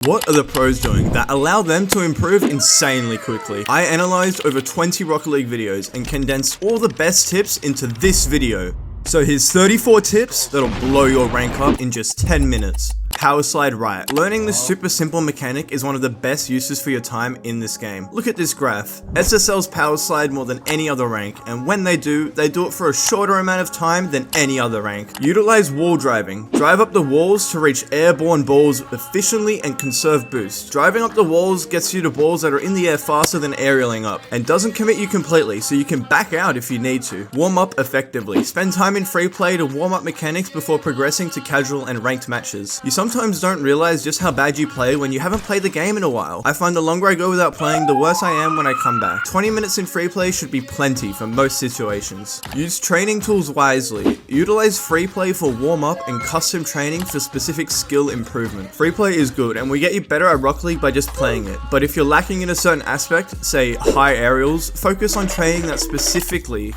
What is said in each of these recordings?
What are the pros doing that allow them to improve insanely quickly? I analyzed over 20 Rocket League videos and condensed all the best tips into this video. So here's 34 tips that'll blow your rank up in just 10 minutes. Power slide right. Learning this super simple mechanic is one of the best uses for your time in this game. Look at this graph. SSLs power slide more than any other rank, and when they do it for a shorter amount of time than any other rank. Utilize wall driving. Drive up the walls to reach airborne balls efficiently and conserve boost. Driving up the walls gets you to balls that are in the air faster than aerialing up, and doesn't commit you completely, so you can back out if you need to. Warm up effectively. Spend time in free play to warm up mechanics before progressing to casual and ranked matches. You sometimes don't realize just how bad you play when you haven't played the game in a while. I find the longer I go without playing, the worse I am when I come back. 20 minutes in free play should be plenty for most situations. Use training tools wisely. Utilize free play for warm up and custom training for specific skill improvement. Free play is good and we get you better at Rocket League by just playing it. But if you're lacking in a certain aspect, say high aerials, focusing on training that specifically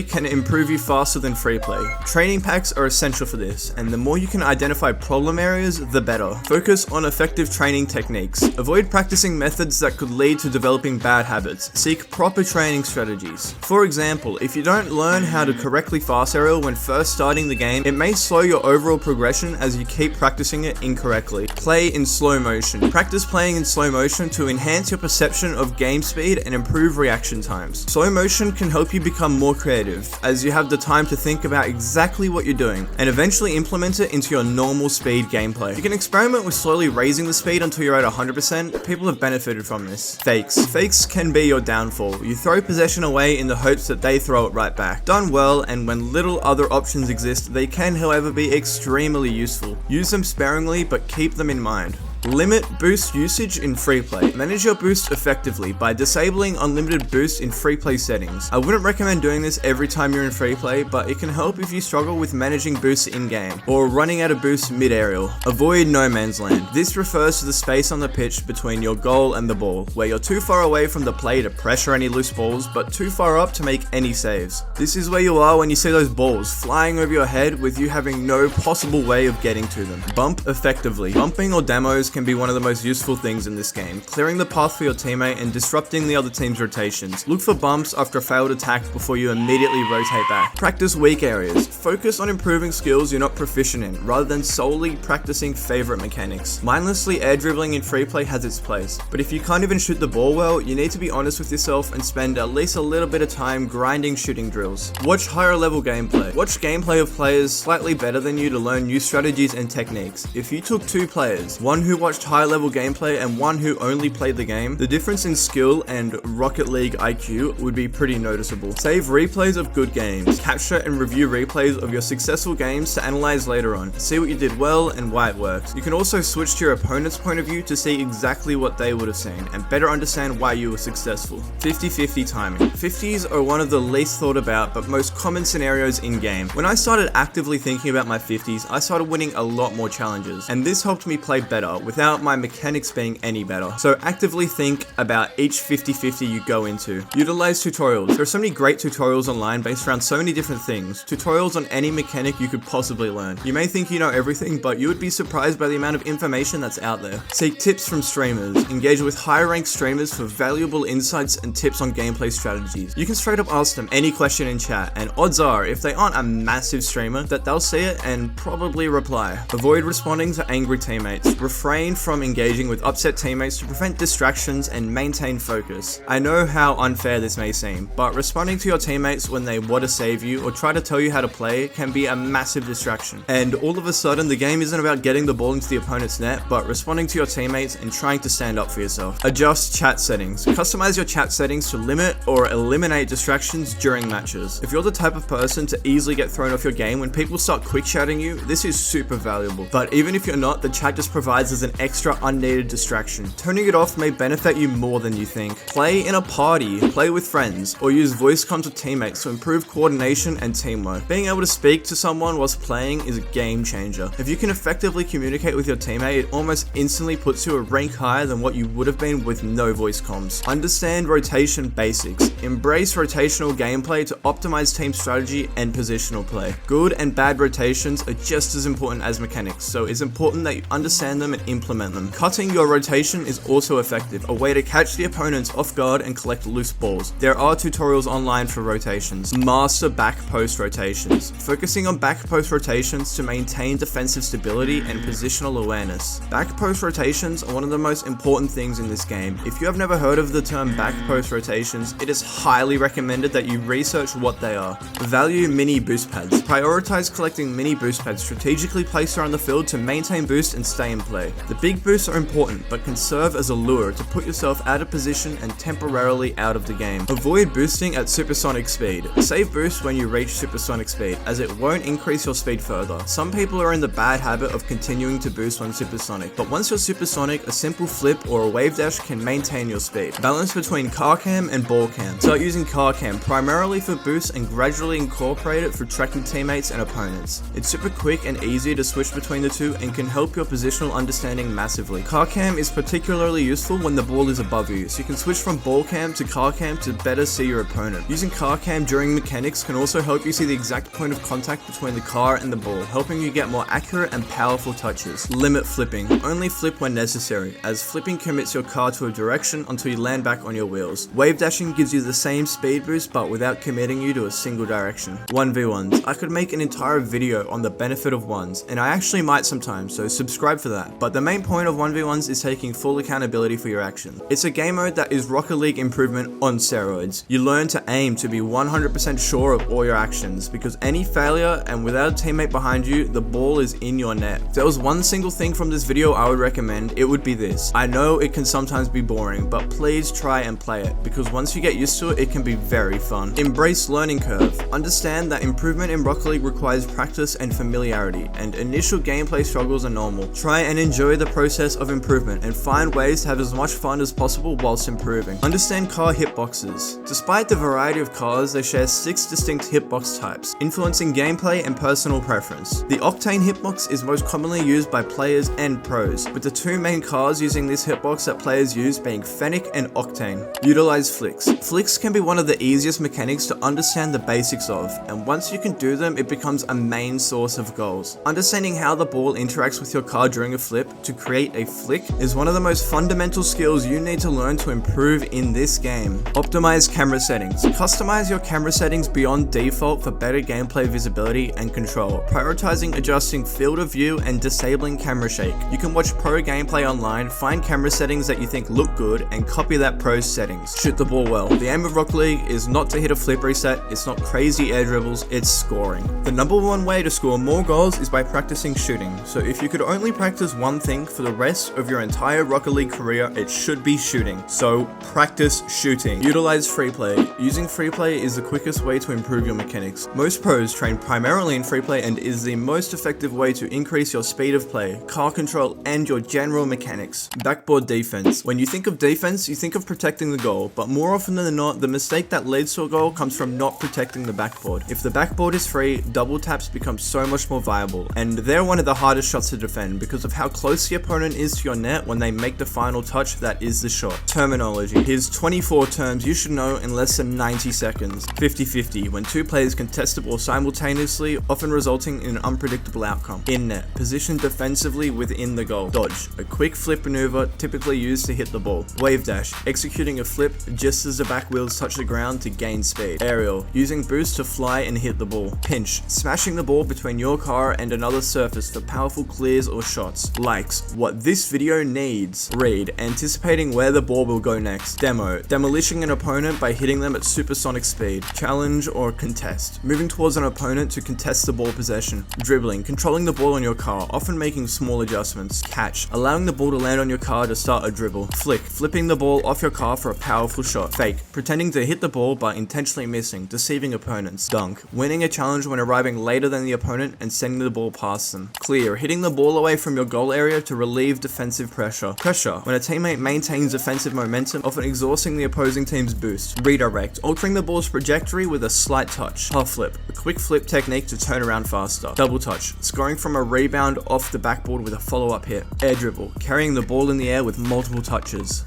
can improve you faster than free play. Training packs are essential for this, and the more you can identify problem areas, the better. Focus on effective training techniques. Avoid practicing methods that could lead to developing bad habits. Seek proper training strategies. For example, if you don't learn how to correctly fast aerial when first starting the game, it may slow your overall progression as you keep practicing it incorrectly. Play in slow motion. Practice playing in slow motion to enhance your perception of game speed and improve reaction times. Slow motion can help you become more creative, as you have the time to think about exactly what you're doing, and eventually implement it into your normal speed gameplay. You can experiment with slowly raising the speed until you're at 100%. People have benefited from this. Fakes. Fakes can be your downfall. You throw possession away in the hopes that they throw it right back. Done well, and when little other options exist, they can, however, be extremely useful. Use them sparingly, but keep them in mind. Limit boost usage in free play. Manage your boost effectively by disabling unlimited boost in free play settings. I wouldn't recommend doing this every time you're in free play, but it can help if you struggle with managing boosts in-game or running out of boost mid-aerial. Avoid no man's land. This refers to the space on the pitch between your goal and the ball, where you're too far away from the play to pressure any loose balls, but too far up to make any saves. This is where you are when you see those balls flying over your head with you having no possible way of getting to them. Bump effectively. Bumping or demos can be one of the most useful things in this game, clearing the path for your teammate and disrupting the other team's rotations. Look for bumps after a failed attack before you immediately rotate back. Practice weak areas. Focus on improving skills you're not proficient in, rather than solely practicing favorite mechanics. Mindlessly air dribbling in free play has its place, but if you can't even shoot the ball well, you need to be honest with yourself and spend at least a little bit of time grinding shooting drills. Watch higher level gameplay. Watch gameplay of players slightly better than you to learn new strategies and techniques. If you took two players, one who watched high level gameplay and one who only played the game, the difference in skill and Rocket League IQ would be pretty noticeable. Save replays of good games. Capture and review replays of your successful games to analyze later on. See what you did well and why it worked. You can also switch to your opponent's point of view to see exactly what they would have seen and better understand why you were successful. 50-50 timing. 50s are one of the least thought about but most common scenarios in game. When I started actively thinking about my 50s, I started winning a lot more challenges, and this helped me play better without my mechanics being any better. So actively think about each 50-50 you go into. Utilize tutorials. There are so many great tutorials online based around so many different things. Tutorials on any mechanic you could possibly learn. You may think you know everything, but you would be surprised by the amount of information that's out there. Seek tips from streamers. Engage with higher ranked streamers for valuable insights and tips on gameplay strategies. You can straight up ask them any question in chat, and odds are, if they aren't a massive streamer, that they'll see it and probably reply. Avoid responding to angry teammates. Refrain from engaging with upset teammates to prevent distractions and maintain focus. I know how unfair this may seem, but responding to your teammates when they want to save you or try to tell you how to play can be a massive distraction. And all of a sudden, the game isn't about getting the ball into the opponent's net, but responding to your teammates and trying to stand up for yourself. Adjust chat settings. Customize your chat settings to limit or eliminate distractions during matches. If you're the type of person to easily get thrown off your game when people start quick chatting you, this is super valuable. But even if you're not, the chat just provides as an extra unneeded distraction. Turning it off may benefit you more than you think. Play in a party, play with friends, or use voice comms with teammates to improve coordination and teamwork. Being able to speak to someone whilst playing is a game changer. If you can effectively communicate with your teammate, it almost instantly puts you a rank higher than what you would have been with no voice comms. Understand rotation basics. Embrace rotational gameplay to optimize team strategy and positional play. Good and bad rotations are just as important as mechanics, so it's important that you understand them and implement them. Cutting your rotation is also effective, a way to catch the opponents off guard and collect loose balls. There are tutorials online for rotations. Master back post rotations. Focusing on back post rotations to maintain defensive stability and positional awareness. Back post rotations are one of the most important things in this game. If you have never heard of the term back post rotations, it is highly recommended that you research what they are. Value mini boost pads. Prioritize collecting mini boost pads strategically placed around the field to maintain boost and stay in play. The big boosts are important, but can serve as a lure to put yourself out of position and temporarily out of the game. Avoid boosting at supersonic speed. Save boost when you reach supersonic speed, as it won't increase your speed further. Some people are in the bad habit of continuing to boost when supersonic, but once you're supersonic, a simple flip or a wave dash can maintain your speed. Balance between car cam and ball cam. Start using car cam primarily for boost and gradually incorporate it for tracking teammates and opponents. It's super quick and easy to switch between the two and can help your positional understanding massively. Car cam is particularly useful when the ball is above you, so you can switch from ball cam to car cam to better see your opponent. Using car cam during mechanics can also help you see the exact point of contact between the car and the ball, helping you get more accurate and powerful touches. Limit flipping. Only flip when necessary, as flipping commits your car to a direction until you land back on your wheels. Wave dashing gives you the same speed boost but without committing you to a single direction. 1v1s. I could make an entire video on the benefit of ones, and I actually might sometimes, so subscribe for that. But the main point of 1v1s is taking full accountability for your actions. It's a game mode that is Rocket League improvement on steroids. You learn to aim to be 100% sure of all your actions, because any failure and without a teammate behind you, the ball is in your net. If there was one single thing from this video I would recommend, it would be this. I know it can sometimes be boring, but please try and play it, because once you get used to it, it can be very fun. Embrace learning curve. Understand that improvement in Rocket League requires practice and familiarity, and initial gameplay struggles are normal. Try and enjoy the process of improvement and find ways to have as much fun as possible whilst improving. Understand car hitboxes. Despite the variety of cars, they share 6 distinct hitbox types, influencing gameplay and personal preference. The Octane hitbox is most commonly used by players and pros, with the 2 main cars using this hitbox that players use being Fennec and Octane. Utilize flicks. Flicks can be one of the easiest mechanics to understand the basics of, and once you can do them, it becomes a main source of goals. Understanding how the ball interacts with your car during a flip to create a flick is one of the most fundamental skills you need to learn to improve in this game. Optimize camera settings. Customize your camera settings beyond default for better gameplay visibility and control, prioritizing adjusting field of view and disabling camera shake. You can watch pro gameplay online, find camera settings that you think look good, and copy that pro's settings. Shoot the ball well. The aim of Rocket League is not to hit a flip reset, it's not crazy air dribbles, it's scoring. The number one way to score more goals is by practicing shooting, so if you could only practice one thing for the rest of your entire Rocket League career, it should be shooting. So practice shooting. Utilize free play. Using free play is the quickest way to improve your mechanics. Most pros train primarily in free play and is the most effective way to increase your speed of play, car control, and your general mechanics. Backboard defense. When you think of defense, you think of protecting the goal, but more often than not, the mistake that leads to a goal comes from not protecting the backboard. If the backboard is free, double taps become so much more viable, and they're one of the hardest shots to defend because of how close the opponent is to your net when they make the final touch that is the shot. Terminology. Here's 24 terms you should know in less than 90 seconds. 50-50, when 2 players contest the ball simultaneously, often resulting in an unpredictable outcome. In net, positioned defensively within the goal. Dodge, a quick flip maneuver typically used to hit the ball. Wave dash, executing a flip just as the back wheels touch the ground to gain speed. Aerial, using boost to fly and hit the ball. Pinch, smashing the ball between your car and another surface for powerful clears or shots. Likes, what this video needs. Read, anticipating where the ball will go next. Demo, demolishing an opponent by hitting them at supersonic speed. Challenge or contest, moving towards an opponent to contest the ball possession. Dribbling, controlling the ball on your car, often making small adjustments. Catch, allowing the ball to land on your car to start a dribble. Flick, flipping the ball off your car for a powerful shot. Fake, pretending to hit the ball but intentionally missing, deceiving opponents. Dunk, winning a challenge when arriving later than the opponent and sending the ball past them. Clear, hitting the ball away from your goal area area to relieve defensive pressure. Pressure, when a teammate maintains offensive momentum, often exhausting the opposing team's boost. Redirect, altering the ball's trajectory with a slight touch. Half flip, a quick flip technique to turn around faster. Double touch, scoring from a rebound off the backboard with a follow-up hit. Air dribble, carrying the ball in the air with multiple touches.